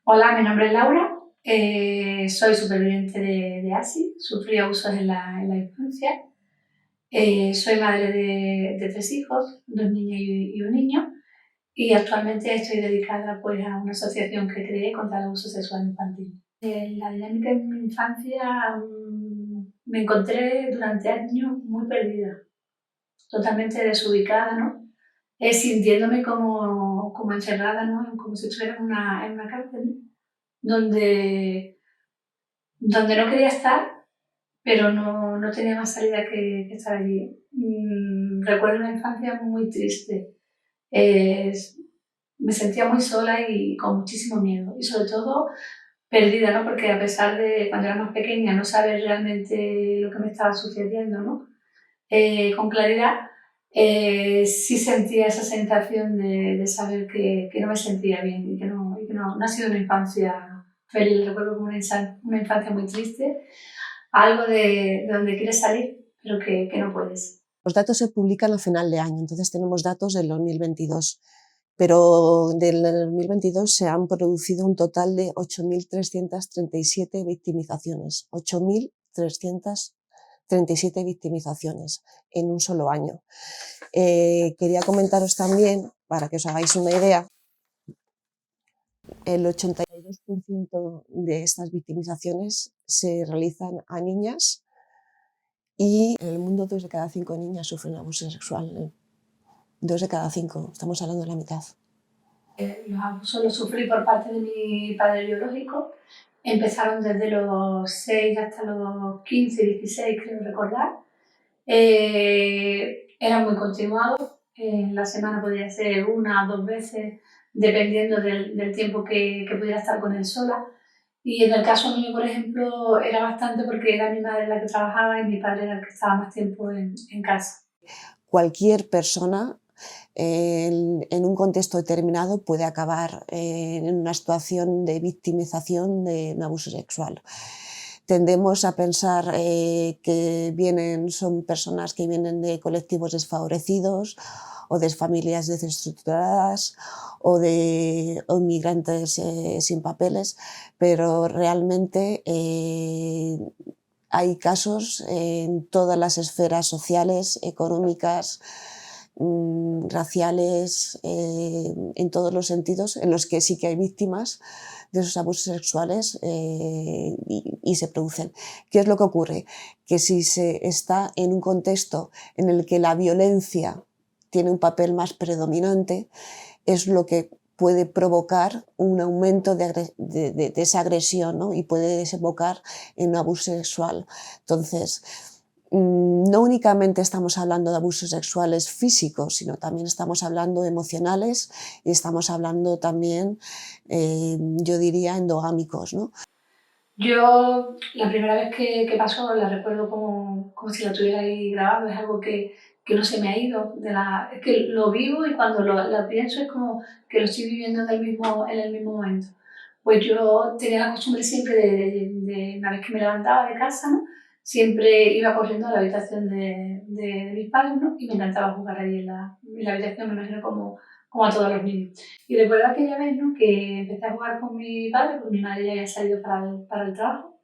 Hola, mi nombre es Laura, soy superviviente de ASI, sufrí abusos en la infancia, soy madre de 3 hijos, 2 niñas y un niño, y actualmente estoy dedicada pues, a una asociación que creé contra el abuso sexual infantil. En la dinámica de mi infancia me encontré durante años muy perdida, totalmente desubicada, ¿no? Sintiéndome como encerrada, ¿no? Como si estuviera en una cárcel, ¿no? donde no quería estar, pero no tenía más salida que estar allí. Recuerdo una infancia muy triste. Me sentía muy sola y con muchísimo miedo. Y sobre todo perdida, ¿no? Porque a pesar de cuando era más pequeña no saber realmente lo que me estaba sucediendo, ¿no? Con claridad, sí sentía esa sensación de saber que no me sentía bien y que no ha sido una infancia feliz. Recuerdo como una infancia muy triste, algo de donde quieres salir, pero que no puedes. Los datos se publican a final de año, entonces tenemos datos del 2022, pero del 2022 se han producido un total de 8.337 victimizaciones, 8.337 victimizaciones en un solo año. Quería comentaros también, para que os hagáis una idea, el 82% de estas victimizaciones se realizan a niñas y en el mundo 2 de cada 5 niñas sufren abuso sexual. 2 de cada 5, estamos hablando de la mitad. Los abusos los sufrí por parte de mi padre biológico. Empezaron desde los 6 hasta los 15, 16, creo recordar. Eran muy continuados. En la semana podía ser una o dos veces, dependiendo del tiempo que pudiera estar con él sola. Y en el caso mío, por ejemplo, era bastante porque era mi madre la que trabajaba y mi padre era el que estaba más tiempo en casa. Cualquier persona en un contexto determinado puede acabar en una situación de victimización de un abuso sexual. Tendemos a pensar que son personas que vienen de colectivos desfavorecidos o de familias desestructuradas o inmigrantes sin papeles, pero realmente hay casos en todas las esferas sociales, económicas, raciales, en todos los sentidos, en los que sí que hay víctimas de esos abusos sexuales y se producen. ¿Qué es lo que ocurre? Que si se está en un contexto en el que la violencia tiene un papel más predominante, es lo que puede provocar un aumento de esa agresión, ¿no? Y puede desembocar en un abuso sexual. Entonces, no únicamente estamos hablando de abusos sexuales físicos, sino también estamos hablando emocionales y estamos hablando también, yo diría, endogámicos, ¿no? Yo, la primera vez que pasó, la recuerdo como si la tuviera ahí grabado, es algo que no se me ha ido. Es que lo vivo y cuando lo pienso es como que lo estoy viviendo en el mismo momento. Pues yo tenía la costumbre siempre una vez que me levantaba de casa, ¿no? Siempre iba corriendo a la habitación de mis padres, ¿no? Y me encantaba jugar ahí en la habitación, me imagino como a todos los niños. Y recuerdo aquella vez, ¿no? Que empecé a jugar con mi padre, porque mi madre ya había salido para el trabajo,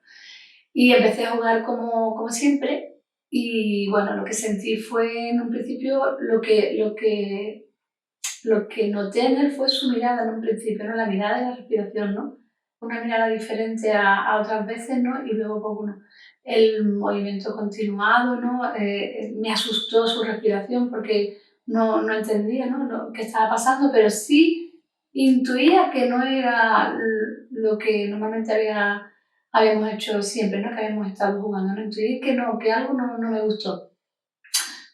y empecé a jugar como siempre. Y bueno, lo que sentí fue en un principio lo que noté en él fue su mirada en un principio, ¿no? La mirada y la respiración, ¿no? Una mirada diferente a otras veces, ¿no? Y luego, pues bueno, el movimiento continuado, ¿no? Me asustó su respiración porque no entendía, ¿no? Qué estaba pasando, pero sí intuía que no era lo que normalmente habíamos hecho siempre, ¿no? Que habíamos estado jugando, ¿no? Intuí que no, que algo no me gustó.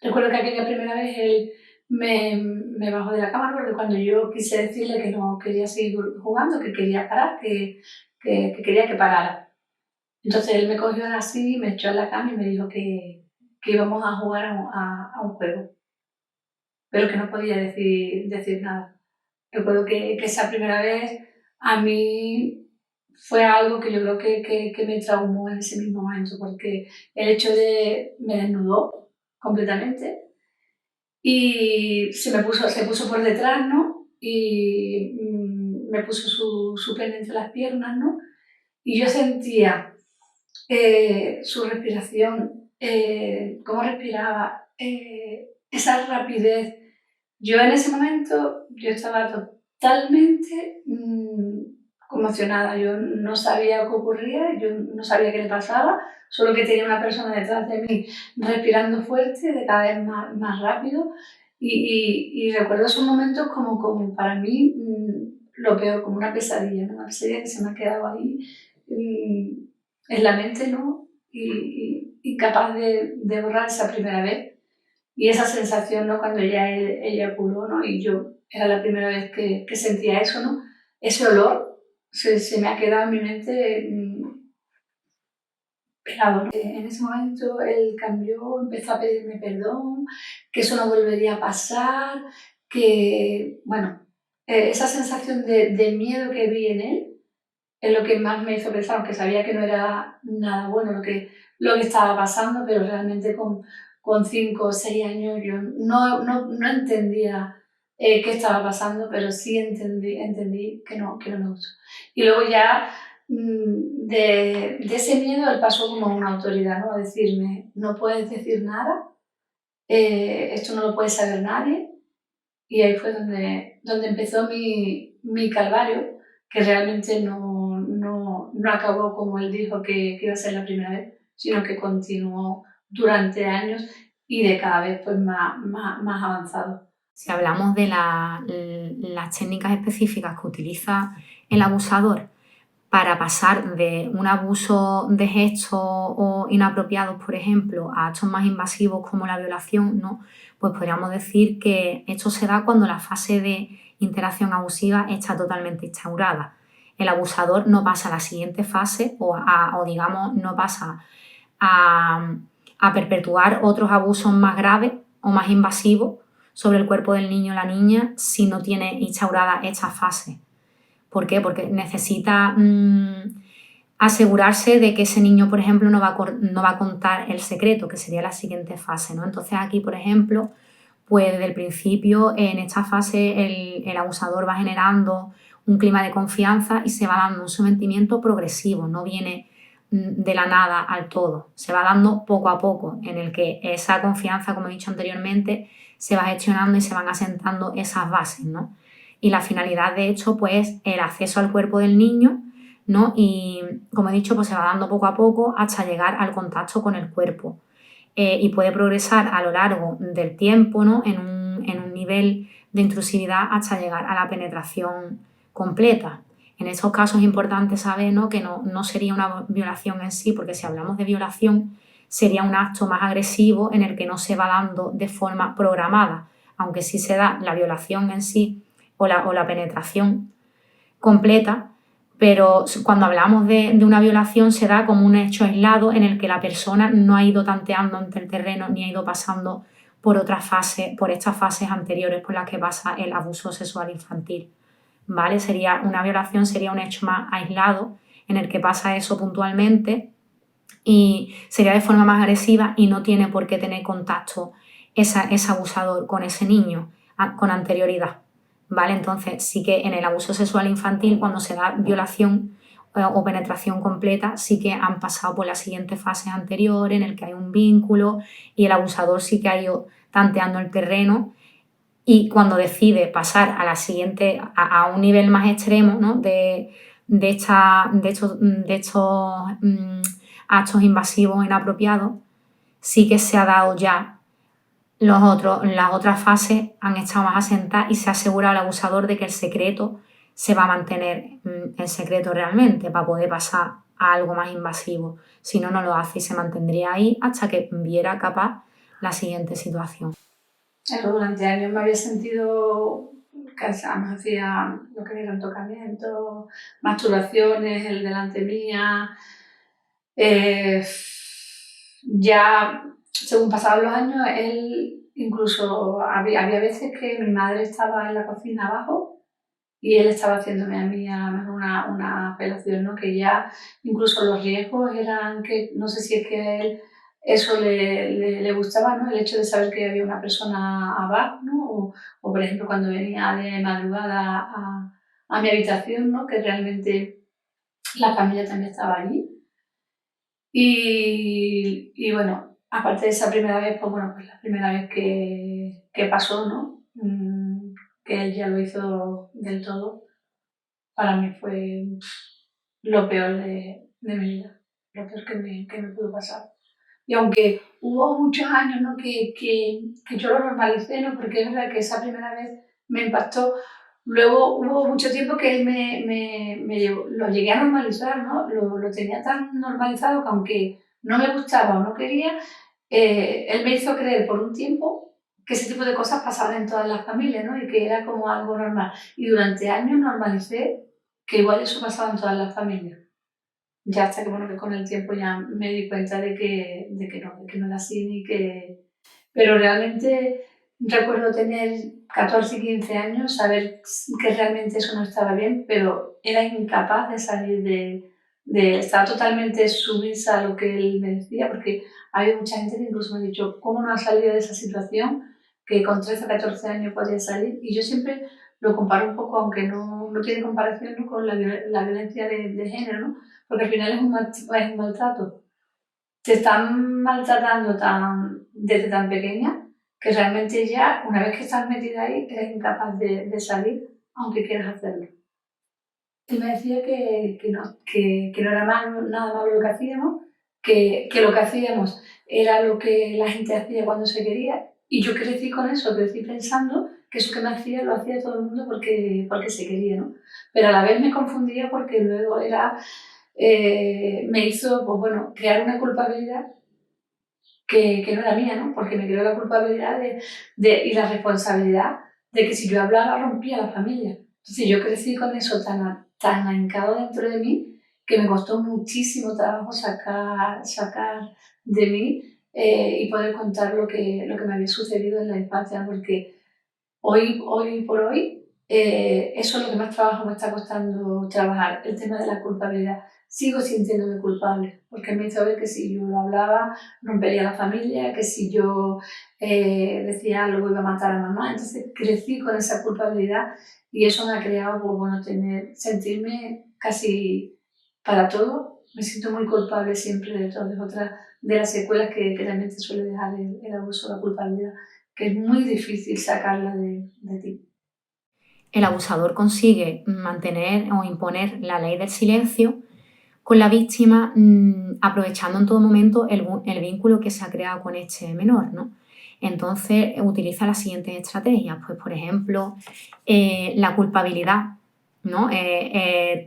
Recuerdo que aquella primera vez él me bajó de la cama porque cuando yo quise decirle que no quería seguir jugando, que quería parar, que quería que parara. Entonces él me cogió así, me echó en la cama y me dijo que íbamos a jugar a un juego, pero que no podía decir nada. Recuerdo que esa primera vez a mí fue algo que yo creo que me traumó en ese mismo momento, porque el hecho de me desnudó completamente y se puso por detrás, ¿no? Y me puso su pene entre las piernas, ¿no? Y yo sentía su respiración, cómo respiraba, esa rapidez. Yo en ese momento, yo estaba totalmente conmocionada. Yo no sabía qué ocurría, yo no sabía qué le pasaba, solo que tenía una persona detrás de mí respirando fuerte, de cada vez más rápido. Y recuerdo esos momentos como para mí lo peor, como una pesadilla, ¿no? Una pesadilla que se me ha quedado ahí en la mente, ¿no? Incapaz de borrar esa primera vez. Y esa sensación, ¿no? Cuando ya él eyaculó, ¿no? Y yo era la primera vez que sentía eso, ¿no? Ese olor se me ha quedado en mi mente pegado, ¿no? En ese momento él cambió, empezó a pedirme perdón, que eso no volvería a pasar, que, bueno, esa sensación de miedo que vi en él es lo que más me hizo pensar, aunque sabía que no era nada bueno lo que estaba pasando, pero realmente con 5 o 6 años yo no entendía qué estaba pasando, pero sí entendí que no me gustó. Y luego ya de ese miedo él pasó como a una autoridad, ¿no? A decirme, no puedes decir nada, esto no lo puede saber nadie, y ahí fue donde empezó mi calvario, que realmente no acabó como él dijo que iba a ser la primera vez, sino que continuó durante años y de cada vez pues más avanzado. Si hablamos de las técnicas específicas que utiliza el abusador para pasar de un abuso de gestos o inapropiados, por ejemplo, a actos más invasivos como la violación, ¿no? Pues podríamos decir que esto se da cuando la fase de interacción abusiva está totalmente instaurada. El abusador no pasa a la siguiente fase o digamos, no pasa a perpetuar otros abusos más graves o más invasivos sobre el cuerpo del niño o la niña si no tiene instaurada esta fase. ¿Por qué? Porque necesita asegurarse de que ese niño, por ejemplo, no va a contar el secreto, que sería la siguiente fase, ¿no? Entonces aquí, por ejemplo, pues desde el principio, en esta fase, el abusador va generando un clima de confianza y se va dando un sometimiento progresivo, no viene de la nada al todo, se va dando poco a poco, en el que esa confianza, como he dicho anteriormente, se va gestionando y se van asentando esas bases, ¿no? Y la finalidad de hecho, pues, el acceso al cuerpo del niño, ¿no? Y como he dicho, pues se va dando poco a poco hasta llegar al contacto con el cuerpo. Y puede progresar a lo largo del tiempo, ¿no? En un nivel de intrusividad hasta llegar a la penetración completa. En estos casos es importante saber, ¿no? Que no sería una violación en sí, porque si hablamos de violación sería un acto más agresivo en el que no se va dando de forma programada, aunque sí se da la violación en sí o la penetración completa, pero cuando hablamos de una violación se da como un hecho aislado en el que la persona no ha ido tanteando ante el terreno ni ha ido pasando por otras fases, por estas fases anteriores por las que pasa el abuso sexual infantil, ¿vale? Una violación sería un hecho más aislado en el que pasa eso puntualmente y sería de forma más agresiva y no tiene por qué tener contacto ese abusador con ese niño con anterioridad, ¿vale? Entonces sí que en el abuso sexual infantil, cuando se da violación o penetración completa, sí que han pasado por la siguiente fase anterior en el que hay un vínculo y el abusador sí que ha ido tanteando el terreno, y cuando decide pasar a la siguiente, a un nivel más extremo, ¿no? de estos actos invasivos e inapropiados, sí que se ha dado ya las otras fases han estado más asentadas y se ha asegurado al abusador de que el secreto se va a mantener en secreto realmente para poder pasar a algo más invasivo. Si no, no lo hace y se mantendría ahí hasta que viera capaz la siguiente situación. Pero durante años me había sentido cansada, me hacía lo que eran tocamientos, masturbaciones, el delante mía. Ya, según pasaban los años, él incluso había veces que mi madre estaba en la cocina abajo y él estaba haciéndome a mí a lo mejor una apelación, ¿no? Que ya incluso los riesgos eran que, no sé si es que a él eso le gustaba, ¿no? El hecho de saber que había una persona abajo, ¿no? O por ejemplo, cuando venía de madrugada a mi habitación, ¿no? Que realmente la familia también estaba allí. Y bueno, aparte de esa primera vez, pues bueno, pues la primera vez que pasó, ¿no? Que él ya lo hizo del todo, para mí fue lo peor de mi vida, lo peor que me pudo pasar. Y aunque hubo muchos años, ¿no? que yo lo normalicé, ¿no? Porque es verdad que esa primera vez me impactó. Luego hubo mucho tiempo que él lo llegué a normalizar, ¿no? Lo tenía tan normalizado que aunque no me gustaba o no quería, él me hizo creer por un tiempo que ese tipo de cosas pasaban en todas las familias, ¿no? Y que era como algo normal. Y durante años normalicé que igual eso pasaba en todas las familias. Ya hasta que, bueno, que con el tiempo ya me di cuenta de que no era así ni que... Pero realmente recuerdo tener 14 y 15 años, saber que realmente eso no estaba bien, pero era incapaz de salir estaba totalmente sumisa a lo que él me decía, porque había mucha gente que incluso me ha dicho, ¿cómo no has salido de esa situación? Que con 13 o 14 años podías salir. Y yo siempre lo comparo un poco, aunque no tiene comparación, ¿no? Con la violencia de género, ¿no? Porque al final es un maltrato. Te están maltratando desde tan pequeña que realmente ya, una vez que estás metida ahí, eres incapaz de salir, aunque quieras hacerlo. Él me decía que no era nada malo lo que hacíamos, que lo que hacíamos era lo que la gente hacía cuando se quería, y yo crecí con eso, crecí pensando que eso que me hacía lo hacía todo el mundo porque se quería, ¿no? Pero a la vez me confundía porque luego me hizo, pues bueno, crear una culpabilidad que no era mía, ¿no? Porque me creó la culpabilidad y la responsabilidad de que si yo hablaba rompía la familia. Entonces yo crecí con eso tan ahincado dentro de mí que me costó muchísimo trabajo sacar de mí y poder contar lo que me había sucedido en la infancia, porque hoy por hoy, eso es lo que más trabajo me está costando trabajar, el tema de la culpabilidad. Sigo sintiéndome culpable, porque me hizo ver que si yo lo hablaba, rompería la familia, que si yo decía algo iba a matar a mamá. Entonces crecí con esa culpabilidad y eso me ha creado, pues, bueno, sentirme casi para todo. Me siento muy culpable siempre de todo. Es otra de las secuelas que también te suele dejar el abuso, la culpabilidad, que es muy difícil sacarla de ti. El abusador consigue mantener o imponer la ley del silencio con la víctima, aprovechando en todo momento el vínculo que se ha creado con este menor, ¿no? Entonces utiliza las siguientes estrategias, pues por ejemplo, la culpabilidad, ¿no?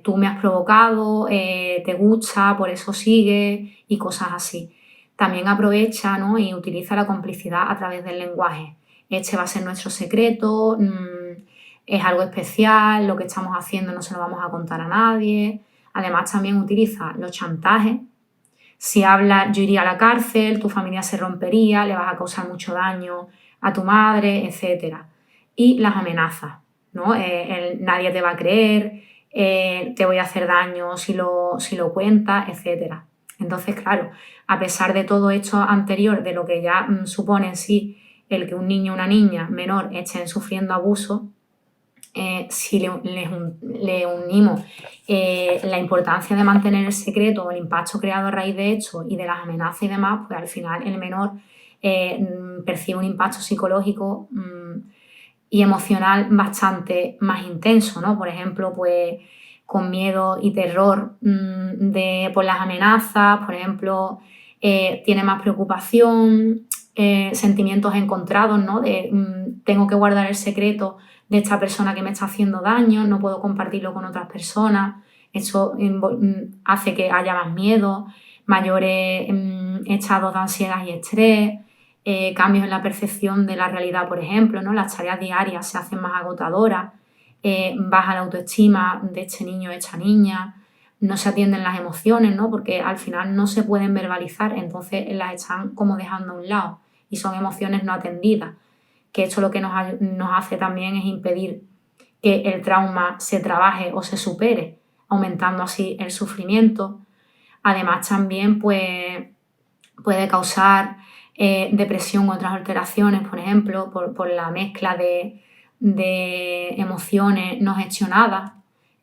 Tú me has provocado, te gusta, por eso sigue y cosas así. También aprovecha, ¿no? Y utiliza la complicidad a través del lenguaje. Este va a ser nuestro secreto, es algo especial, lo que estamos haciendo no se lo vamos a contar a nadie. Además también utiliza los chantajes. Si hablas, yo iría a la cárcel, tu familia se rompería, le vas a causar mucho daño a tu madre, etc. Y las amenazas, ¿no? Nadie te va a creer, te voy a hacer daño si lo cuentas, etc. Entonces, claro, a pesar de todo esto anterior, de lo que ya supone en sí el que un niño o una niña menor estén sufriendo abuso, si le unimos la importancia de mantener el secreto o el impacto creado a raíz de esto y de las amenazas y demás, pues al final el menor percibe un impacto psicológico y emocional bastante más intenso, ¿no? Por ejemplo, pues con miedo y terror por las amenazas, por ejemplo, tiene más preocupación, sentimientos encontrados, ¿no? De tengo que guardar el secreto de esta persona que me está haciendo daño, no puedo compartirlo con otras personas. Eso hace que haya más miedo, mayores estados de ansiedad y estrés, cambios en la percepción de la realidad, por ejemplo, ¿no? Las tareas diarias se hacen más agotadoras, baja la autoestima de este niño o esta niña, no se atienden las emociones, ¿no? Porque al final no se pueden verbalizar, entonces las están como dejando a un lado y son emociones no atendidas, que esto lo que nos hace también es impedir que el trauma se trabaje o se supere, aumentando así el sufrimiento. Además también pues, puede causar depresión u otras alteraciones, por ejemplo, por la mezcla de emociones no gestionadas,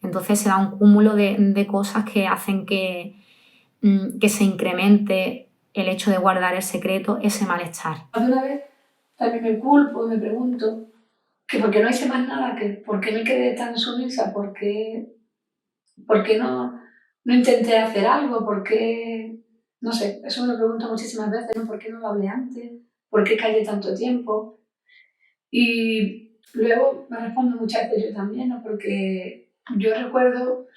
Entonces se da un cúmulo de cosas que hacen que se incremente el hecho de guardar el secreto, ese malestar. Una vez también me culpo, me pregunto que por qué no hice más nada, que por qué me quedé tan sumisa, por qué no intenté hacer algo, por qué, no sé, eso me lo pregunto muchísimas veces, ¿no? ¿Por qué no lo hablé antes? ¿Por qué callé tanto tiempo? Y luego me respondo muchas veces yo también, ¿no? Porque yo recuerdo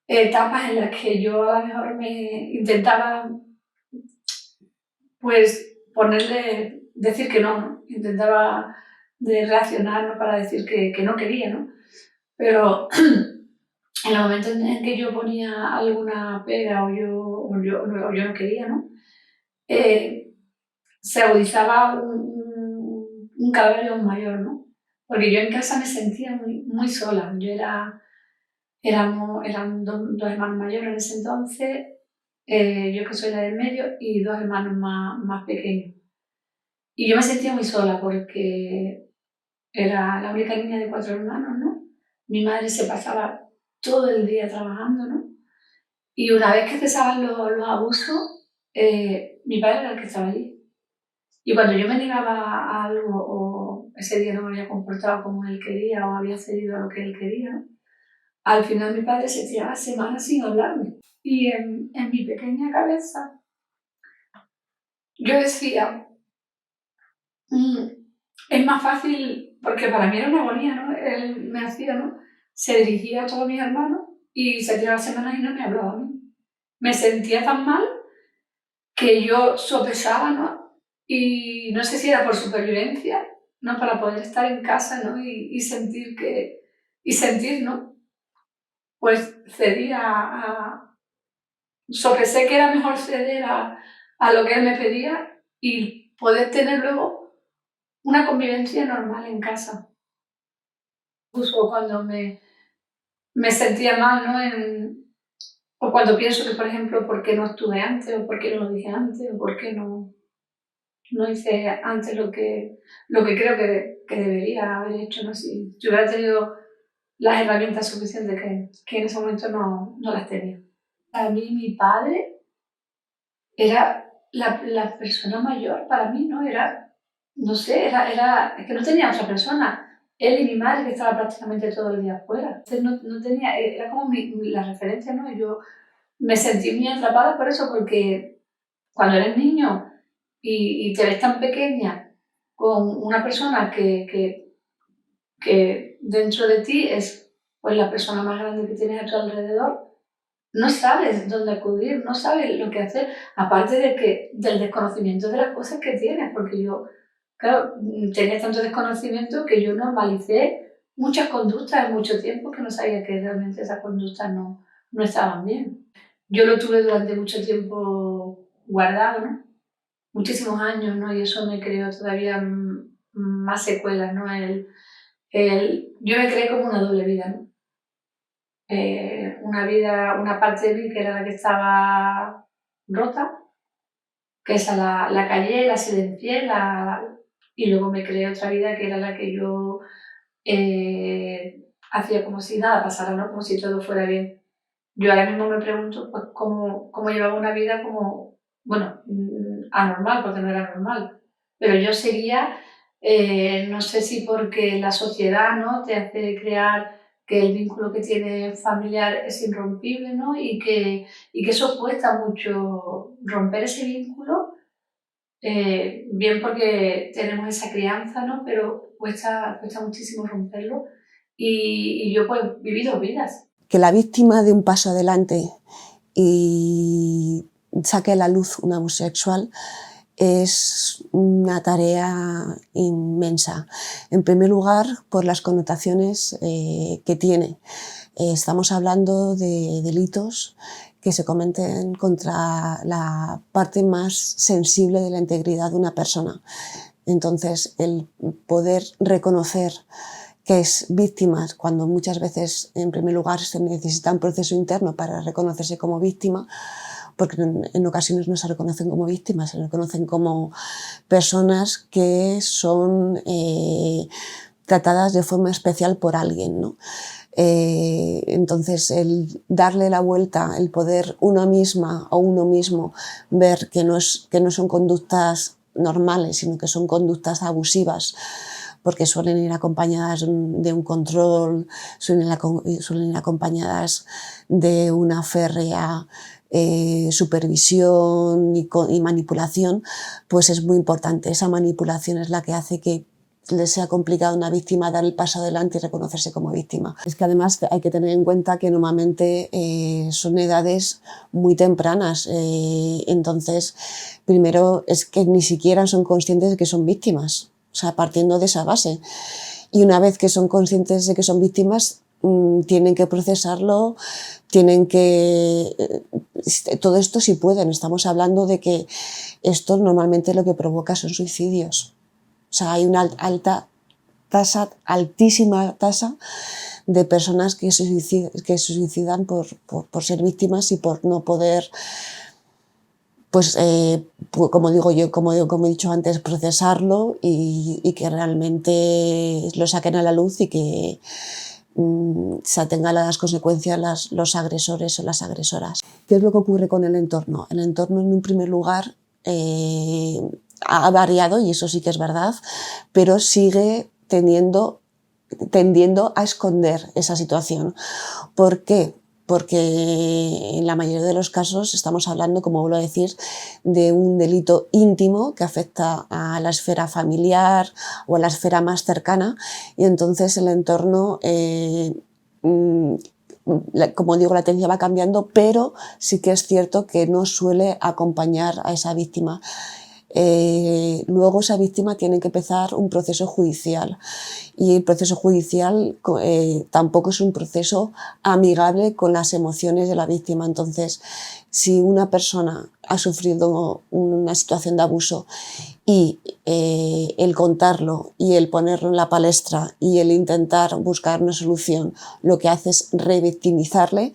etapas en las que yo a lo mejor me intentaba, pues, decir que no, ¿no? Intentaba de reaccionar, ¿no? Para decir que no quería, ¿no? Pero en el momento en que yo ponía alguna pega o yo no quería, ¿no? Se agudizaba un calvario aún mayor, ¿no? Porque yo en casa me sentía muy sola. Eran dos hermanos mayores en ese entonces, yo que soy la del medio y dos hermanos más pequeños. Y yo me sentía muy sola porque era la única niña de 4 hermanos, ¿no? Mi madre se pasaba todo el día trabajando, ¿no? Y una vez que cesaban los abusos, mi padre era el que estaba allí. Y cuando yo me negaba a algo o ese día no me había comportado como él quería o había cedido a lo que él quería, ¿no? Al final mi padre se tiraba semanas sin hablarme. Y en mi pequeña cabeza yo decía, es más fácil, porque para mí era una agonía, ¿no? Él me hacía, ¿no? Se dirigía a todos mis hermanos y se tiraba semanas y no me hablaba a mí. Me sentía tan mal que yo sopesaba, ¿no? Y no sé si era por supervivencia, ¿no? Para poder estar en casa, ¿no? Y sentir ¿no? Pues cedía sopesé que era mejor ceder a lo que él me pedía y poder tener luego una convivencia normal en casa. Incluso cuando me sentía mal, ¿no? O cuando pienso que, por ejemplo, ¿por qué no estuve antes? ¿O por qué no lo dije antes? ¿O por qué no hice antes lo que creo que debería haber hecho? ¿No? Si yo hubiera tenido las herramientas suficientes que en ese momento no las tenía. Para mí, mi padre era la persona mayor para mí, ¿no? No sé, es que no tenía otra persona. Él y mi madre que estaba prácticamente todo el día afuera. Entonces no tenía, era como la referencia, ¿no? Y yo me sentí muy atrapada por eso, porque cuando eres niño y te ves tan pequeña con una persona que dentro de ti es pues la persona más grande que tienes a tu alrededor, no sabes dónde acudir, no sabes lo que hacer, aparte del desconocimiento de las cosas que tienes, porque yo, claro, tenía tanto desconocimiento que yo normalicé muchas conductas en mucho tiempo que no sabía que realmente esas conductas no estaban bien. Yo lo tuve durante mucho tiempo guardado, ¿no? Muchísimos años, ¿no? Y eso me creó todavía más secuelas, ¿no? Yo me creé como una doble vida, ¿no? Una parte de mí que era la que estaba rota, que esa la callé, la silencié, y luego me creé otra vida que era la que yo hacía como si nada pasara, ¿no? Como si todo fuera bien. Yo ahora mismo me pregunto pues, cómo llevaba una vida como, bueno, anormal, porque no era normal, pero yo seguía, no sé si porque la sociedad, ¿no? Te hace crear que el vínculo que tiene familiar es irrompible, ¿no? Y que eso cuesta mucho romper ese vínculo, bien porque tenemos esa crianza, ¿no? Pero cuesta muchísimo romperlo. Y yo pues viví 2 vidas. Que la víctima dé un paso adelante y saque a la luz un abuso sexual es una tarea inmensa. En primer lugar, por las connotaciones que tiene. Estamos hablando de delitos que se cometen contra la parte más sensible de la integridad de una persona. Entonces, el poder reconocer que es víctima, cuando muchas veces, en primer lugar, se necesita un proceso interno para reconocerse como víctima, porque en ocasiones no se reconocen como víctimas, se reconocen como personas que son tratadas de forma especial por alguien, ¿no? Entonces, el darle la vuelta, el poder una misma o uno mismo ver que no son conductas normales, sino que son conductas abusivas, porque suelen ir acompañadas de un control, suelen ir acompañadas de una férrea supervisión y manipulación, pues es muy importante. Esa manipulación es la que hace que les sea complicado a una víctima dar el paso adelante y reconocerse como víctima. Es que además hay que tener en cuenta que normalmente son edades muy tempranas, entonces primero es que ni siquiera son conscientes de que son víctimas, o sea, partiendo de esa base. Y una vez que son conscientes de que son víctimas, tienen que procesarlo, tienen que... Todo esto sí pueden, estamos hablando de que esto normalmente lo que provoca son suicidios. O sea, hay una altísima tasa de personas que se suicidan por ser víctimas y por no poder, pues, como digo yo, como he dicho antes, procesarlo y que realmente lo saquen a la luz y que se atengan a las consecuencias los agresores o las agresoras. ¿Qué es lo que ocurre con el entorno? El entorno, en un primer lugar, ha variado, y eso sí que es verdad, pero sigue tendiendo a esconder esa situación. ¿Por qué? Porque en la mayoría de los casos estamos hablando, como vuelvo a decir, de un delito íntimo que afecta a la esfera familiar o a la esfera más cercana, y entonces el entorno, como digo, la tendencia va cambiando, pero sí que es cierto que no suele acompañar a esa víctima. Luego esa víctima tiene que empezar un proceso judicial, y el proceso judicial tampoco es un proceso amigable con las emociones de la víctima. Entonces, si una persona ha sufrido una situación de abuso y el contarlo y el ponerlo en la palestra y el intentar buscar una solución lo que hace es revictimizarle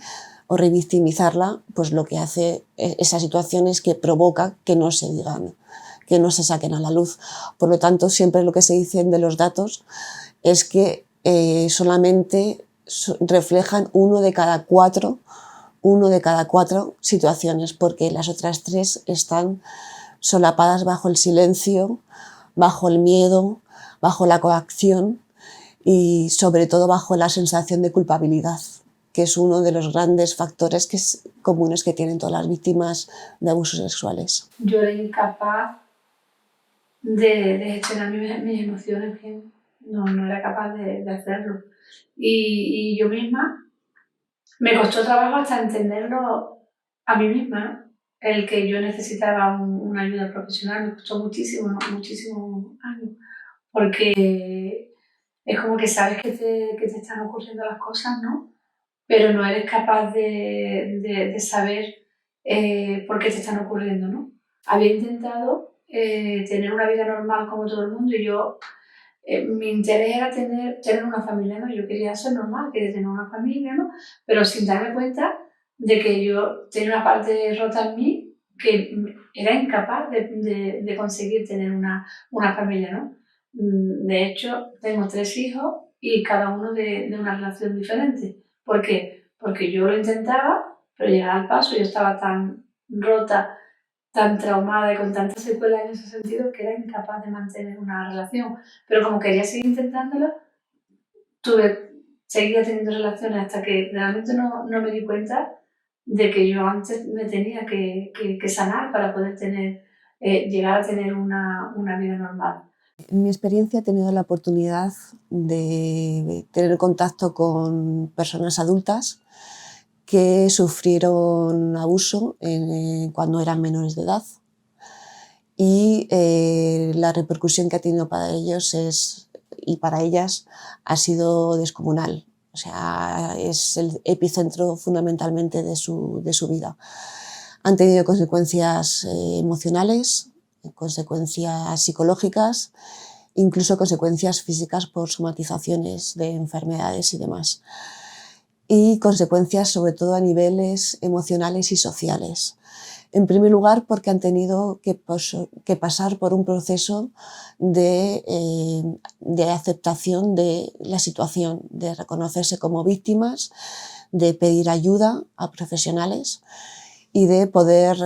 o revictimizarla, pues lo que hace esa situación es que provoca que no se digan, que no se saquen a la luz. Por lo tanto, siempre lo que se dice de los datos es que solamente reflejan uno de cada cuatro situaciones, porque las otras 3 están solapadas bajo el silencio, bajo el miedo, bajo la coacción y sobre todo bajo la sensación de culpabilidad, que es uno de los grandes factores comunes que tienen todas las víctimas de abusos sexuales. Yo era incapaz de gestionar mis emociones bien, no era capaz de hacerlo. Y yo misma, me costó trabajo hasta entenderlo a mí misma, ¿no? El que yo necesitaba una ayuda profesional me costó muchísimo, ¿no? Muchísimos años, porque es como que sabes que te están ocurriendo las cosas, ¿no? Pero no eres capaz de saber por qué te están ocurriendo, ¿no? Había intentado tener una vida normal como todo el mundo, y yo, mi interés era tener una familia, ¿no? Yo quería ser normal, quería tener una familia, ¿no? Pero sin darme cuenta de que yo tenía una parte rota en mí que era incapaz de conseguir tener una familia, ¿no? De hecho, tengo 3 hijos y cada uno de una relación diferente. ¿Por qué? Porque yo lo intentaba, pero llegaba al paso, yo estaba tan rota, tan traumada y con tantas secuelas en ese sentido que era incapaz de mantener una relación. Pero como quería seguir intentándolo, seguía teniendo relaciones hasta que realmente no me di cuenta de que yo antes me tenía que sanar para poder llegar a tener una vida normal. En mi experiencia he tenido la oportunidad de tener contacto con personas adultas que sufrieron abuso cuando eran menores de edad, y la repercusión que ha tenido para ellos y para ellas ha sido descomunal. O sea, es el epicentro fundamentalmente de su vida. Han tenido consecuencias emocionales, consecuencias psicológicas, incluso consecuencias físicas por somatizaciones de enfermedades y demás. Y consecuencias sobre todo a niveles emocionales y sociales. En primer lugar, porque han tenido que pasar por un proceso de aceptación de la situación, de reconocerse como víctimas, de pedir ayuda a profesionales y de poder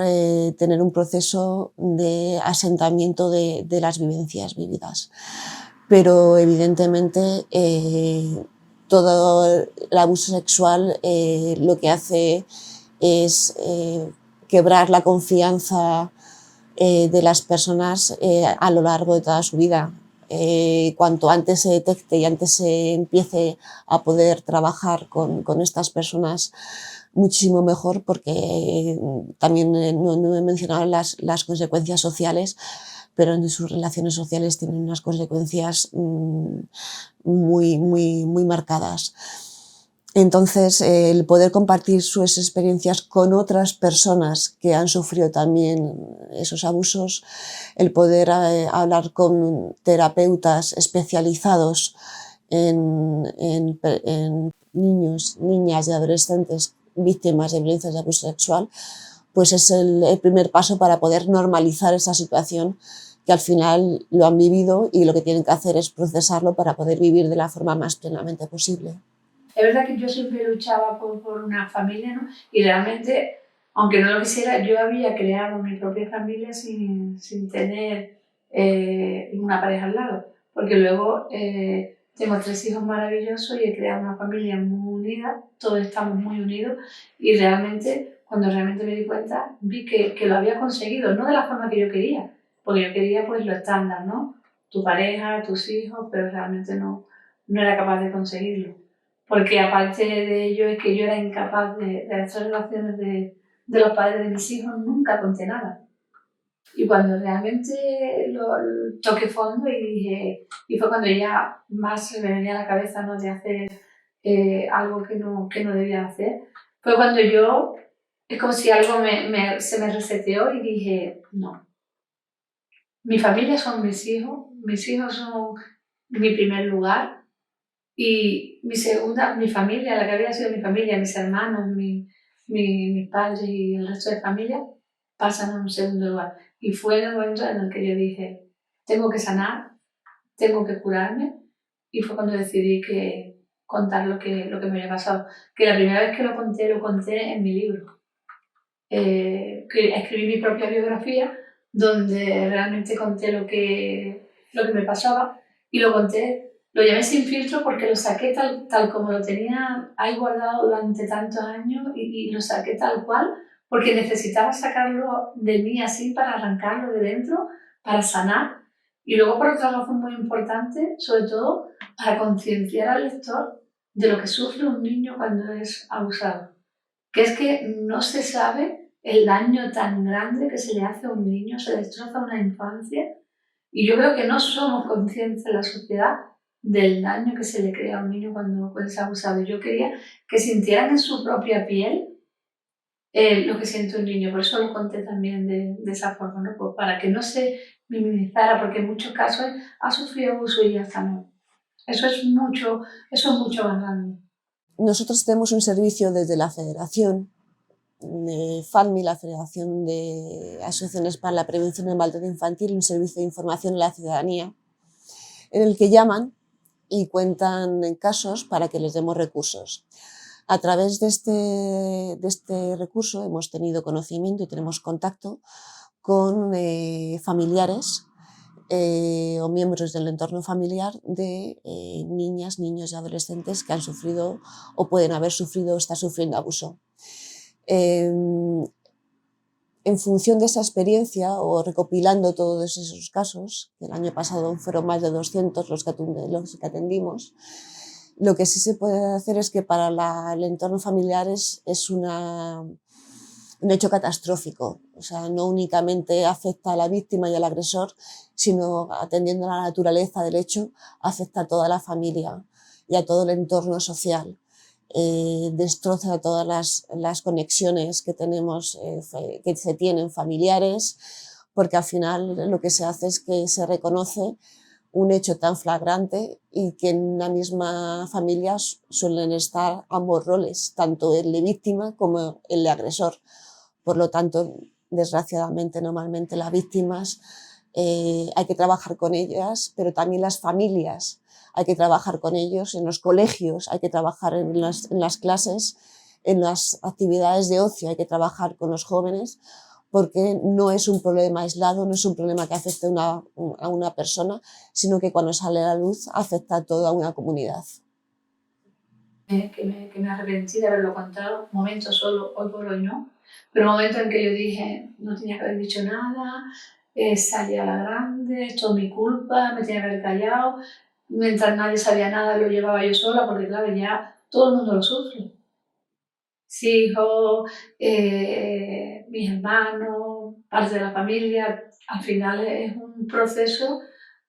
tener un proceso de asentamiento de las vivencias vividas. Pero evidentemente todo el abuso sexual lo que hace es quebrar la confianza de las personas a lo largo de toda su vida. Cuanto antes se detecte y antes se empiece a poder trabajar con estas personas, muchísimo mejor, porque también no he mencionado las consecuencias sociales, pero en sus relaciones sociales tienen unas consecuencias muy marcadas. Entonces, el poder compartir sus experiencias con otras personas que han sufrido también esos abusos, el poder hablar con terapeutas especializados en niños, niñas y adolescentes víctimas de violencia de abuso sexual, pues es el primer paso para poder normalizar esa situación, que al final lo han vivido y lo que tienen que hacer es procesarlo para poder vivir de la forma más plenamente posible. Es verdad que yo siempre luchaba por una familia, ¿no? Y realmente, aunque no lo quisiera, yo había creado mi propia familia sin tener una pareja al lado. Porque luego tengo 3 hijos maravillosos y he creado una familia muy unida, todos estamos muy unidos y realmente, cuando realmente me di cuenta, vi que lo había conseguido, no de la forma que yo quería, porque yo quería pues lo estándar, ¿no? Tu pareja, tus hijos, pero realmente no era capaz de conseguirlo. Porque aparte de ello es que yo era incapaz de hacer relaciones de los padres de mis hijos, nunca conté nada. Y cuando realmente lo toqué fondo y dije, y fue cuando ya más se me venía a la cabeza, ¿no?, de hacer algo que no debía hacer, fue cuando yo, es como si algo se me reseteó y dije, no, mi familia son mis hijos son mi primer lugar. Y mi familia, la que había sido mi familia, mis hermanos, mis padres y el resto de familia, pasan a un segundo lugar. Y fue en el momento en el que yo dije, tengo que sanar, tengo que curarme, y fue cuando decidí contar lo que me había pasado. Que la primera vez que lo conté en mi libro. Que escribí mi propia biografía, donde realmente conté lo que me pasaba, y lo conté. Lo llamé Sin filtro porque lo saqué tal como lo tenía ahí guardado durante tantos años, y lo saqué tal cual, porque necesitaba sacarlo de mí así para arrancarlo de dentro, para sanar. Y luego, por otra razón muy importante, sobre todo para concienciar al lector de lo que sufre un niño cuando es abusado. Que es que no se sabe el daño tan grande que se le hace a un niño, se destroza una infancia, y yo creo que no somos conscientes en la sociedad del daño que se le crea a un niño cuando es abusado. Yo quería que sintieran en su propia piel lo que siente un niño, por eso lo conté también de esa forma, ¿no? Pues para que no se minimizara, porque en muchos casos ha sufrido abuso y ya está, no. Eso es mucho más grande. Nosotros tenemos un servicio desde la Federación FALMI, la Federación de Asociaciones para la Prevención del Maltrato Infantil, un servicio de información a la ciudadanía, en el que llaman y cuentan casos para que les demos recursos. A través de este recurso hemos tenido conocimiento y tenemos contacto con familiares o miembros del entorno familiar de niñas, niños y adolescentes que han sufrido o pueden haber sufrido o están sufriendo abuso. En función de esa experiencia, o recopilando todos esos casos, que el año pasado fueron más de 200 los que atendimos, lo que sí se puede hacer es que para el entorno familiar es un hecho catastrófico. O sea, no únicamente afecta a la víctima y al agresor, sino, atendiendo a la naturaleza del hecho, afecta a toda la familia y a todo el entorno social. Destroza todas las conexiones que tenemos, que se tienen familiares, porque al final lo que se hace es que se reconoce un hecho tan flagrante, y que en una misma familia suelen estar ambos roles, tanto el de víctima como el de agresor. Por lo tanto, desgraciadamente, normalmente las víctimas, hay que trabajar con ellas, pero también las familias, hay que trabajar con ellos, en los colegios hay que trabajar en las clases, en las actividades de ocio hay que trabajar con los jóvenes, porque no es un problema aislado, no es un problema que afecte a una persona, sino que cuando sale a la luz afecta a toda una comunidad. Que me arrepentí de haberlo contado, momentos solo, hoy por hoy no, pero momentos en que yo dije, no tenía que haber dicho nada, salí a la grande, esto es mi culpa, me tenía que haber callado, mientras nadie sabía nada lo llevaba yo sola, porque claro, ya todo el mundo lo sufre. Sí, hijos, mis hermanos, parte de la familia, al final es un proceso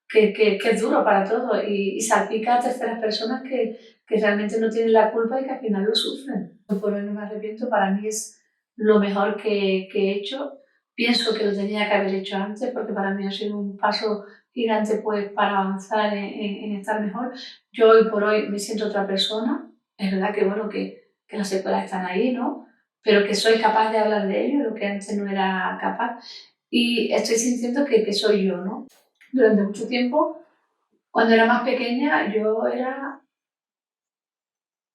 que es duro para todos y salpica a terceras personas que realmente no tienen la culpa y que al final lo sufren. Por hoy no me arrepiento, para mí es lo mejor que he hecho. Pienso que lo tenía que haber hecho antes porque para mí ha sido un paso gigante pues, para avanzar en estar mejor. Yo hoy por hoy me siento otra persona. Es verdad que, bueno, que las secuelas están ahí, ¿no? Pero que soy capaz de hablar de ello, lo que antes no era capaz. Y estoy sintiendo que soy yo, ¿no? Durante mucho tiempo, cuando era más pequeña,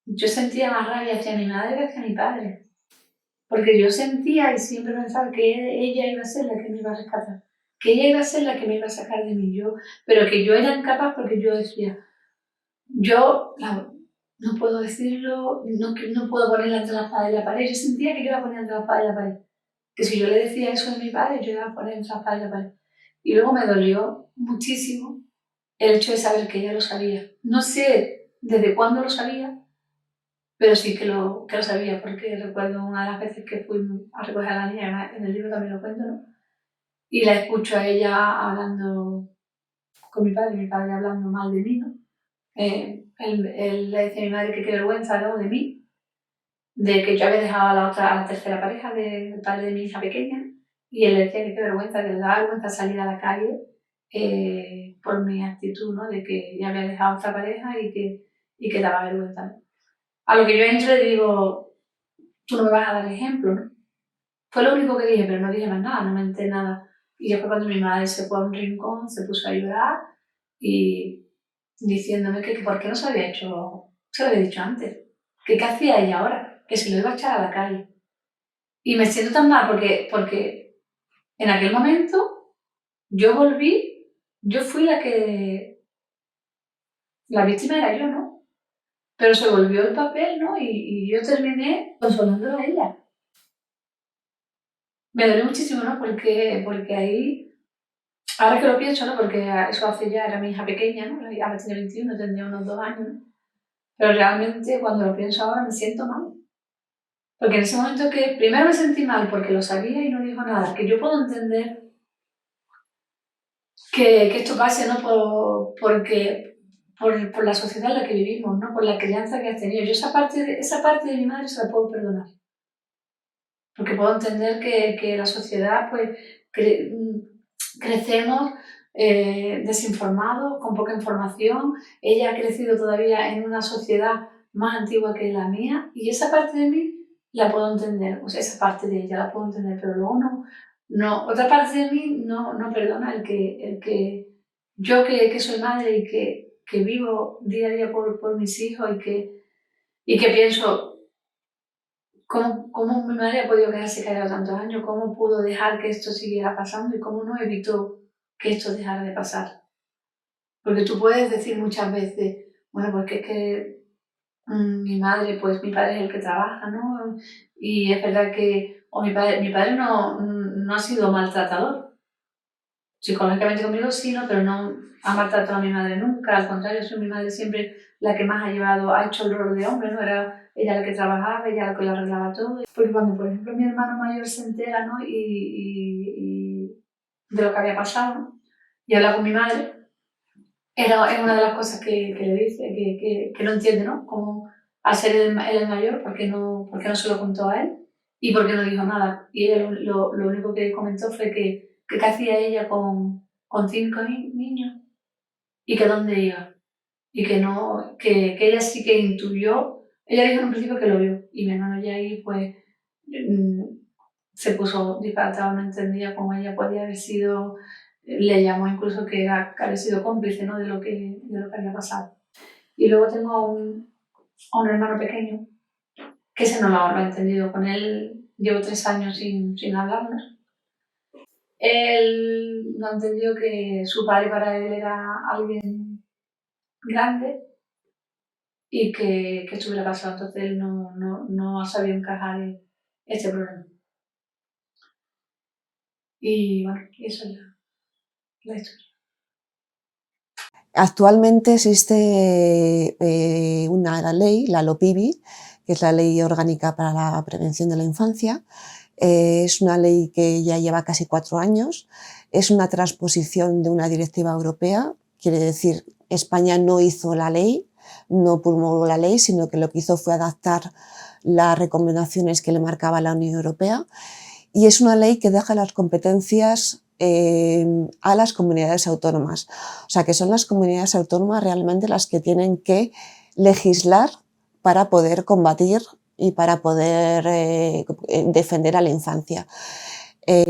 yo sentía más rabia hacia mi madre que hacia mi padre. Porque yo sentía y siempre pensaba que ella iba a ser la que me iba a rescatar, que ella iba a ser la que me iba a sacar de mí, pero que yo era incapaz porque yo decía, no puedo decirlo, no puedo ponerla entre la espada y la pared. Yo sentía que yo la ponía entre la espada y la pared. Que si yo le decía eso a mi padre, yo iba a poner entre la espada y la pared. Y luego me dolió muchísimo el hecho de saber que ella lo sabía. No sé desde cuándo lo sabía, pero sí que lo sabía, porque recuerdo una de las veces que fui a recoger a la niña, en el libro también lo cuento, ¿no? Y la escucho a ella hablando con mi padre hablando mal de mí, ¿no? Él le decía a mi madre que qué vergüenza, ¿no? De mí, de que yo había dejado a la tercera pareja del padre de mi hija pequeña, y él le decía que qué vergüenza, que le daba vergüenza salir a la calle por mi actitud, ¿no? De que ya había dejado a otra pareja y que daba vergüenza, ¿no? A lo que yo entro y digo, tú no me vas a dar ejemplo, ¿no? Fue lo único que dije, pero no dije más nada, no menté nada. Y después cuando mi madre se fue a un rincón, se puso a llorar y diciéndome que por qué no se lo había hecho, se lo había dicho antes, que qué hacía ella ahora, que se lo iba a echar a la calle. Y me siento tan mal porque en aquel momento yo volví, yo fui la víctima era yo, ¿no? Pero se volvió el papel, ¿no? Y yo terminé consolándola a ella. Me dolió muchísimo, ¿no? Porque ahí, ahora que lo pienso, ¿no? Porque eso hace ya, era mi hija pequeña, ¿no? Ahora tiene 21, tendría unos 2 años, ¿no? Pero realmente cuando lo pienso ahora me siento mal. Porque en ese momento que primero me sentí mal porque lo sabía y no dijo nada, que yo puedo entender que esto pase, ¿no? Por la sociedad en la que vivimos, ¿no? Por la crianza que has tenido. Yo esa parte de mi madre se la puedo perdonar. Porque puedo entender que la sociedad, pues, crecemos desinformados, con poca información. Ella ha crecido todavía en una sociedad más antigua que la mía y esa parte de mí la puedo entender, o sea, esa parte de ella la puedo entender, pero luego no, otra parte de mí no perdona el que yo que soy madre y que vivo día a día por mis hijos y que pienso, ¿cómo mi madre ha podido quedarse callada tantos años? ¿Cómo pudo dejar que esto siguiera pasando y cómo no evitó que esto dejara de pasar? Porque tú puedes decir muchas veces, bueno, porque es que mi madre, pues mi padre es el que trabaja, ¿no? Y es verdad que, o mi padre no ha sido maltratador. Psicológicamente conmigo sí, ¿no? Pero no ha maltratado a mi madre nunca, al contrario, ha sido mi madre siempre la que más ha hecho el rol de hombre, ¿no? Era ella la que trabajaba, ella la que lo arreglaba todo. Porque cuando, por ejemplo, mi hermano mayor se entera, ¿no? Y de lo que había pasado, ¿no? Y habla con mi madre, es una de las cosas que le dice, que no entiende, ¿no? Como al ser él el mayor, por qué no se lo contó a él? ¿Y por qué no dijo nada? Y él lo único que comentó fue que qué hacía ella con 5 niños y que dónde iba. Y que no, que ella sí que intuyó, ella dijo en un principio que lo vio, y mi hermano ya ahí pues se puso disparatado, no entendía cómo ella podía haber sido, le llamó incluso que había sido cómplice, ¿no?, de lo que había pasado. Y luego tengo a un hermano pequeño, que ese no lo he entendido. Con él llevo 3 años sin hablarnos. Él no entendió que su padre para él era alguien grande y que esto hubiera pasado, entonces él no ha sabido encajar este problema. Y bueno, eso es la historia. Actualmente existe una ley, la LOPIBI, que es la Ley Orgánica para la Prevención de la Infancia. Es una ley que ya lleva casi 4 años. Es una transposición de una directiva europea. Quiere decir, España no hizo la ley, no promulgó la ley, sino que lo que hizo fue adaptar las recomendaciones que le marcaba la Unión Europea. Y es una ley que deja las competencias a las comunidades autónomas. O sea, que son las comunidades autónomas realmente las que tienen que legislar para poder combatir y para poder defender a la infancia.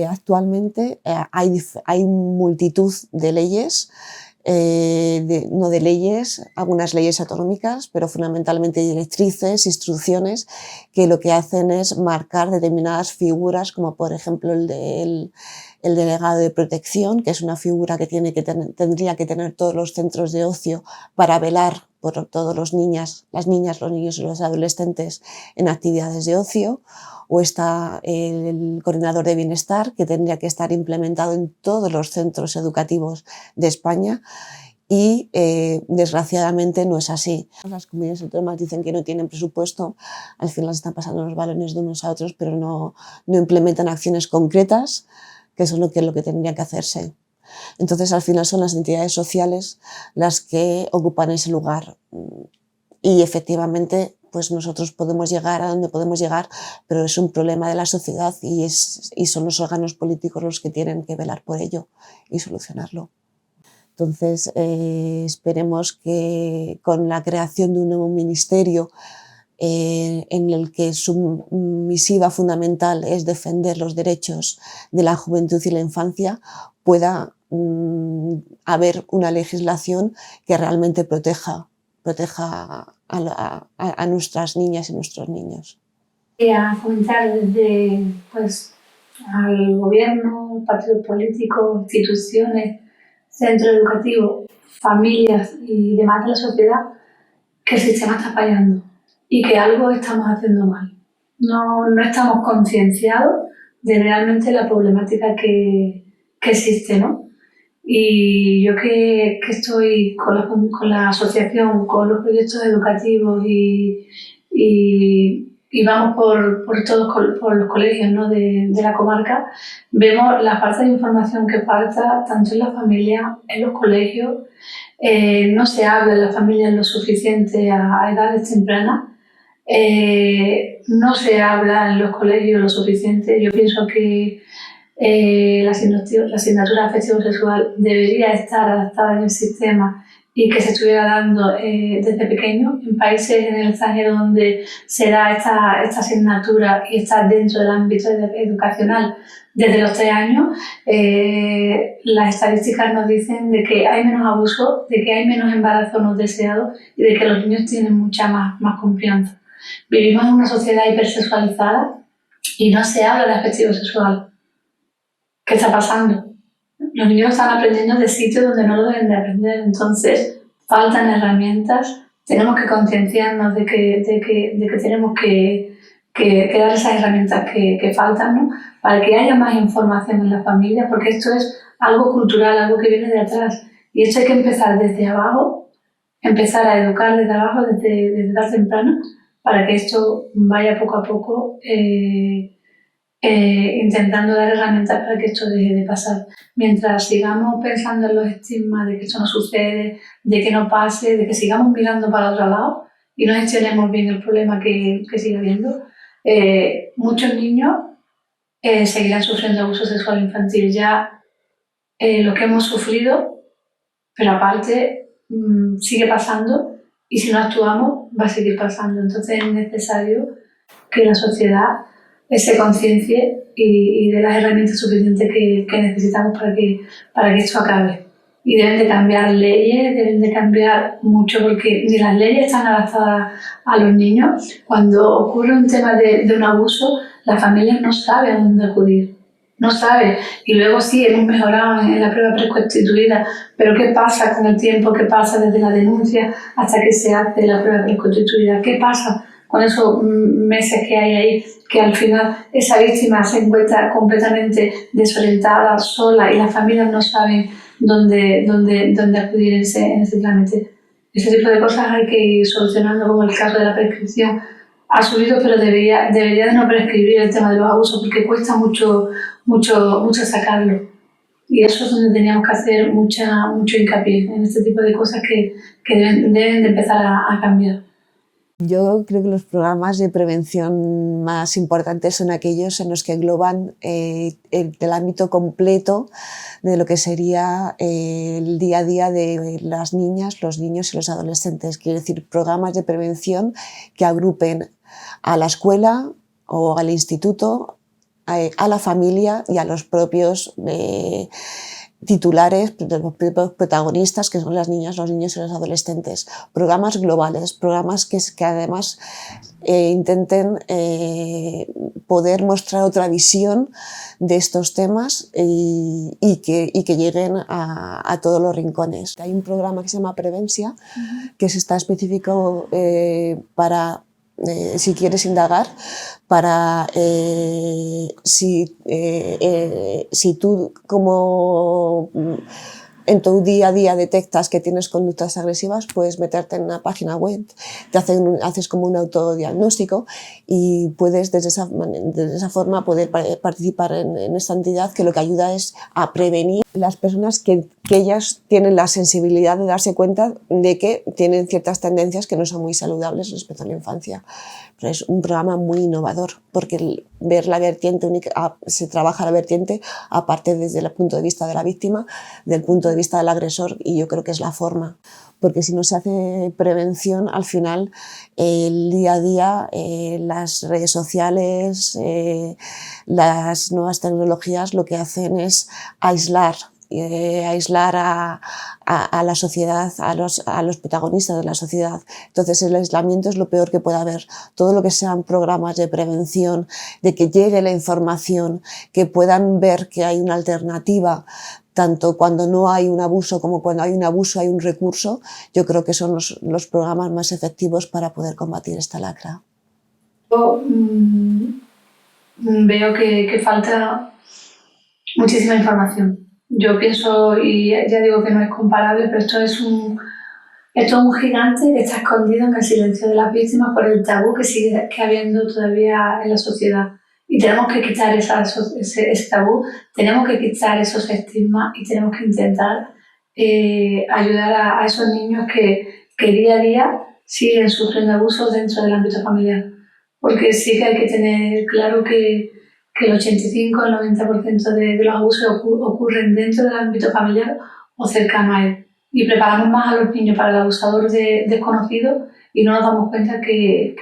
Actualmente hay multitud de leyes, no de leyes, algunas leyes autonómicas, pero fundamentalmente directrices, instrucciones, que lo que hacen es marcar determinadas figuras, como por ejemplo el delegado de protección, que es una figura que tendría que tener todos los centros de ocio para velar por todos las niñas, los niños y los adolescentes en actividades de ocio. O está el coordinador de bienestar, que tendría que estar implementado en todos los centros educativos de España, y desgraciadamente no es así. Las comunidades autónomas dicen que no tienen presupuesto, al final están pasando los balones de unos a otros, pero no implementan acciones concretas, que eso es lo que tendría que hacerse. Entonces, al final son las entidades sociales las que ocupan ese lugar. Y efectivamente, pues nosotros podemos llegar a donde podemos llegar, pero es un problema de la sociedad y son los órganos políticos los que tienen que velar por ello y solucionarlo. Entonces, esperemos que con la creación de un nuevo ministerio en el que su misiva fundamental es defender los derechos de la juventud y la infancia, pueda haber una legislación que realmente proteja a nuestras niñas y nuestros niños. Quería comentar desde al gobierno, partidos políticos, instituciones, centros educativos, familias y demás de la sociedad, que el sistema está fallando y que algo estamos haciendo mal. No estamos concienciados de realmente la problemática que existe, ¿no? Y yo que estoy con la asociación, con los proyectos educativos y vamos por los colegios, ¿no?, de la comarca, vemos la falta de información que falta tanto en las familias, en los colegios. No se habla en las familias lo suficiente a edades tempranas. No se habla en los colegios lo suficiente. Yo pienso que la asignatura afectivo-sexual debería estar adaptada en el sistema y que se estuviera dando desde pequeño. En países en el extranjero donde se da esta asignatura y está dentro del ámbito educacional desde los 3 años, las estadísticas nos dicen de que hay menos abuso, de que hay menos embarazos no deseados y de que los niños tienen mucha más confianza. Vivimos en una sociedad hipersexualizada y no se habla de afectivo sexual. ¿Qué está pasando? Los niños están aprendiendo de sitios donde no lo deben de aprender, entonces faltan herramientas. Tenemos que concienciarnos de que tenemos que dar esas herramientas que faltan, ¿no?, para que haya más información en las familias, porque esto es algo cultural, algo que viene de atrás. Y esto hay que empezar desde abajo, empezar a educar desde abajo, desde edad temprana, para que esto vaya poco a poco intentando dar herramientas para que esto deje de pasar. Mientras sigamos pensando en los estigmas de que esto no sucede, de que no pase, de que sigamos mirando para otro lado y no gestionemos bien el problema que sigue habiendo, muchos niños seguirán sufriendo abuso sexual infantil. Ya lo que hemos sufrido, pero aparte sigue pasando y si no actuamos va a seguir pasando. Entonces es necesario que la sociedad se conciencie y dé las herramientas suficientes que necesitamos para que esto acabe. Y deben de cambiar leyes, deben de cambiar mucho, porque ni las leyes están adaptadas a los niños. Cuando ocurre un tema de un abuso, la familia no sabe a dónde acudir, no sabe. Y luego sí, hemos mejorado en la prueba preconstituida, pero ¿qué pasa con el tiempo? ¿Qué pasa desde la denuncia hasta que se hace la prueba preconstituida? ¿Qué pasa con esos meses que hay ahí, que al final esa víctima se encuentra completamente desorientada, sola, y las familias no saben dónde acudir en ese trámite? Ese tipo de cosas hay que ir solucionando, como el caso de la prescripción. Ha subido, pero debería de no prescribir el tema de los abusos, porque cuesta mucho sacarlo. Y eso es donde teníamos que hacer mucho hincapié, en este tipo de cosas que deben de empezar a cambiar. Yo creo que los programas de prevención más importantes son aquellos en los que engloban el ámbito completo de lo que sería el día a día de las niñas, los niños y los adolescentes. Quiere decir, programas de prevención que agrupen a la escuela o al instituto, a la familia y a los propios titulares, los protagonistas, que son las niñas, los niños y los adolescentes. Programas globales, programas que además intenten poder mostrar otra visión de estos temas y que lleguen a todos los rincones. Hay un programa que se llama Prevensia, que está específico para, si quieres indagar, para si tú como en tu día a día detectas que tienes conductas agresivas, puedes meterte en una página web, haces como un autodiagnóstico y puedes desde esa forma poder participar en esta entidad, que lo que ayuda es a prevenir las personas que ellas tienen la sensibilidad de darse cuenta de que tienen ciertas tendencias que no son muy saludables respecto a la infancia. Pero es un programa muy innovador, porque ver la vertiente única, se trabaja la vertiente aparte desde el punto de vista de la víctima, del punto de vista del agresor, y yo creo que es la forma. Porque si no se hace prevención, al final el día a día, las redes sociales, las nuevas tecnologías lo que hacen es aislar a la sociedad, a los protagonistas de la sociedad. Entonces el aislamiento es lo peor que puede haber. Todo lo que sean programas de prevención, de que llegue la información, que puedan ver que hay una alternativa, tanto cuando no hay un abuso como cuando hay un abuso hay un recurso, yo creo que son los programas más efectivos para poder combatir esta lacra. Yo veo que falta muchísima información. Yo pienso, y ya digo que no es comparable, pero esto es un gigante que está escondido en el silencio de las víctimas por el tabú que sigue habiendo todavía en la sociedad. Y tenemos que quitar ese tabú, tenemos que quitar esos estigmas y tenemos que intentar ayudar a esos niños que día a día siguen sufriendo abusos dentro del ámbito familiar. Porque sí que hay que tener claro que el 85 o el 90% de los abusos ocurren dentro del ámbito familiar o cercano a él. Y preparamos más a los niños para el abusador desconocido y no nos damos cuenta que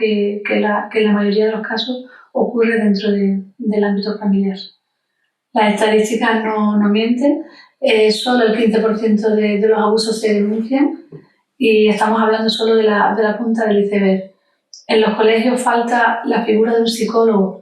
la mayoría de los casos ocurre dentro del ámbito familiar. Las estadísticas no mienten, solo el 15% de los abusos se denuncian y estamos hablando solo de la punta del iceberg. En los colegios falta la figura de un psicólogo.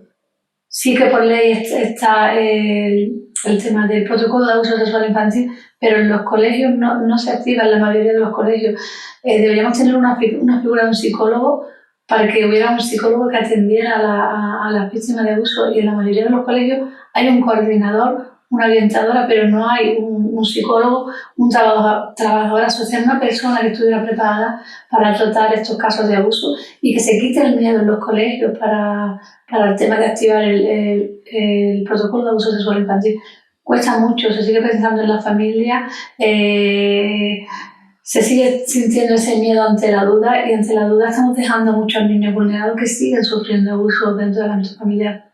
Sí que por ley está el tema del protocolo de abuso sexual infantil, pero en los colegios no se activa, en la mayoría de los colegios. Deberíamos tener una figura de un psicólogo, para que hubiera un psicólogo que atendiera a las víctimas de abuso, y en la mayoría de los colegios hay un coordinador, una orientadora, pero no hay un psicólogo, un trabajadora social, una persona que estuviera preparada para tratar estos casos de abuso, y que se quite el miedo en los colegios para el tema de activar el protocolo de abuso sexual infantil. Cuesta mucho, se sigue pensando en la familia, se sigue sintiendo ese miedo ante la duda, y ante la duda estamos dejando a muchos niños vulnerados que siguen sufriendo abuso dentro del ámbito familiar.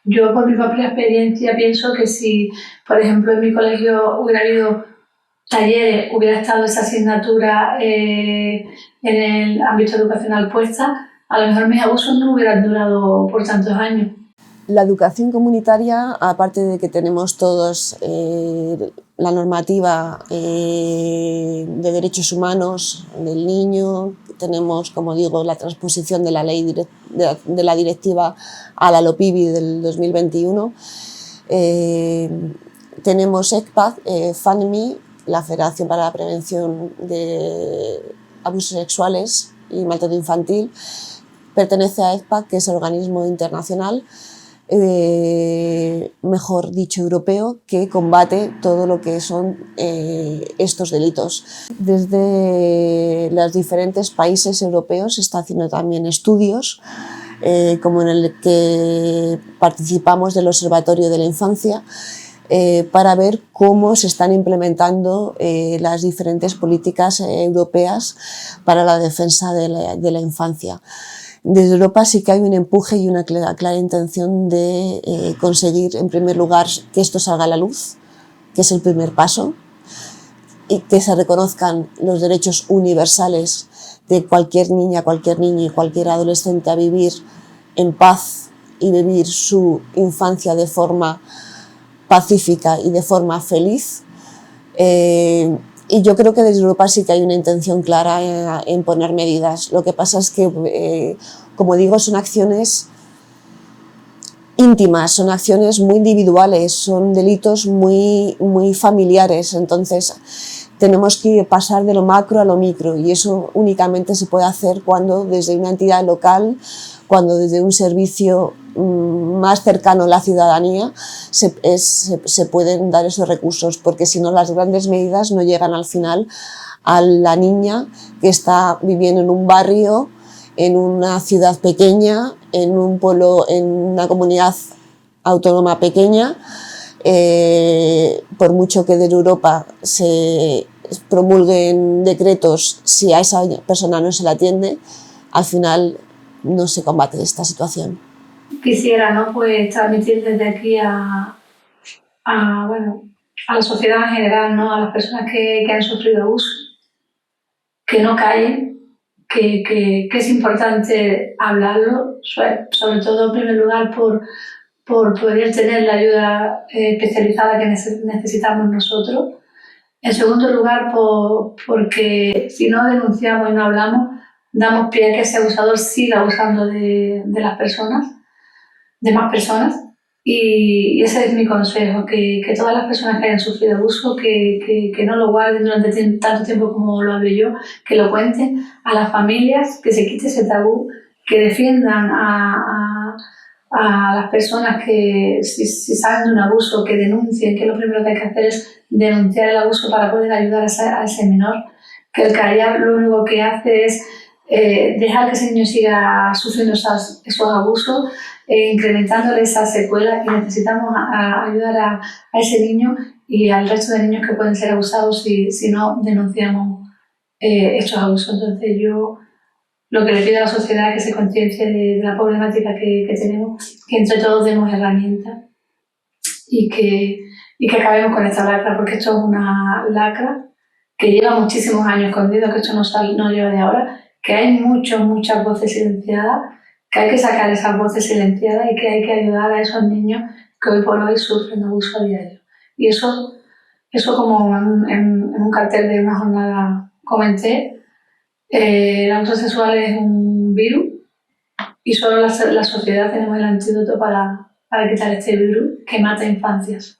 Yo, por mi propia experiencia, pienso que si, por ejemplo, en mi colegio hubiera habido talleres, hubiera estado esa asignatura en el ámbito educacional puesta, a lo mejor mis abusos no hubieran durado por tantos años. La educación comunitaria, aparte de que tenemos todos la normativa de derechos humanos del niño, tenemos, como digo, la transposición de la ley de la directiva a la LOPIBI del 2021, tenemos ECPAD, FANMI, la Federación para la Prevención de Abusos Sexuales y Maltrato Infantil, pertenece a ECPAD, que es el organismo internacional, mejor dicho europeo, que combate todo lo que son estos delitos. Desde los diferentes países europeos se está haciendo también estudios, como en el que participamos del Observatorio de la Infancia, para ver cómo se están implementando las diferentes políticas europeas para la defensa de la infancia. Desde Europa sí que hay un empuje y una clara intención de conseguir, en primer lugar, que esto salga a la luz, que es el primer paso, y que se reconozcan los derechos universales de cualquier niña, cualquier niño y cualquier adolescente a vivir en paz y vivir su infancia de forma pacífica y de forma feliz. Y yo creo que desde Europa sí que hay una intención clara en poner medidas. Lo que pasa es que, como digo, son acciones íntimas, son acciones muy individuales, son delitos muy familiares. Entonces tenemos que pasar de lo macro a lo micro, y eso únicamente se puede hacer cuando desde una entidad local, cuando desde un servicio más cercano a la ciudadanía se pueden dar esos recursos, porque si no las grandes medidas no llegan al final a la niña que está viviendo en un barrio, en una ciudad pequeña, en un pueblo, en una comunidad autónoma pequeña. Por mucho que desde Europa se promulguen decretos, si a esa persona no se le atiende, al final no se combate esta situación. Quisiera, ¿no?, pues transmitir desde aquí a la sociedad en general, ¿no?, a las personas que han sufrido abuso, que no callen, que es importante hablarlo, sobre todo en primer lugar por poder tener la ayuda especializada que necesitamos nosotros. En segundo lugar, porque si no denunciamos y no hablamos, damos pie a que ese abusador siga abusando de las personas, de más personas. Y ese es mi consejo, que todas las personas que hayan sufrido abuso, que no lo guarden durante tanto tiempo como lo hablé yo, que lo cuenten a las familias, que se quite ese tabú, que defiendan a las personas que si saben de un abuso, que denuncien, que lo primero que hay que hacer es denunciar el abuso para poder ayudar a ese menor, que el callar lo único que hace es dejar que ese niño siga sufriendo esos abusos, incrementándole esas secuelas, y necesitamos ayudar a ese niño y al resto de niños que pueden ser abusados si no denunciamos estos abusos. Entonces yo lo que le pido a la sociedad es que se conciencie de la problemática que tenemos, que entre todos demos herramientas y que acabemos con esta lacra, porque esto es una lacra que lleva muchísimos años escondido, que esto no lleva de ahora, que hay muchas voces silenciadas, que hay que sacar esas voces silenciadas y que hay que ayudar a esos niños que hoy por hoy sufren abuso a diario. Y eso como en un cartel de una jornada comenté, el abuso sexual es un virus y solo la sociedad tenemos el antídoto para quitar este virus que mata infancias.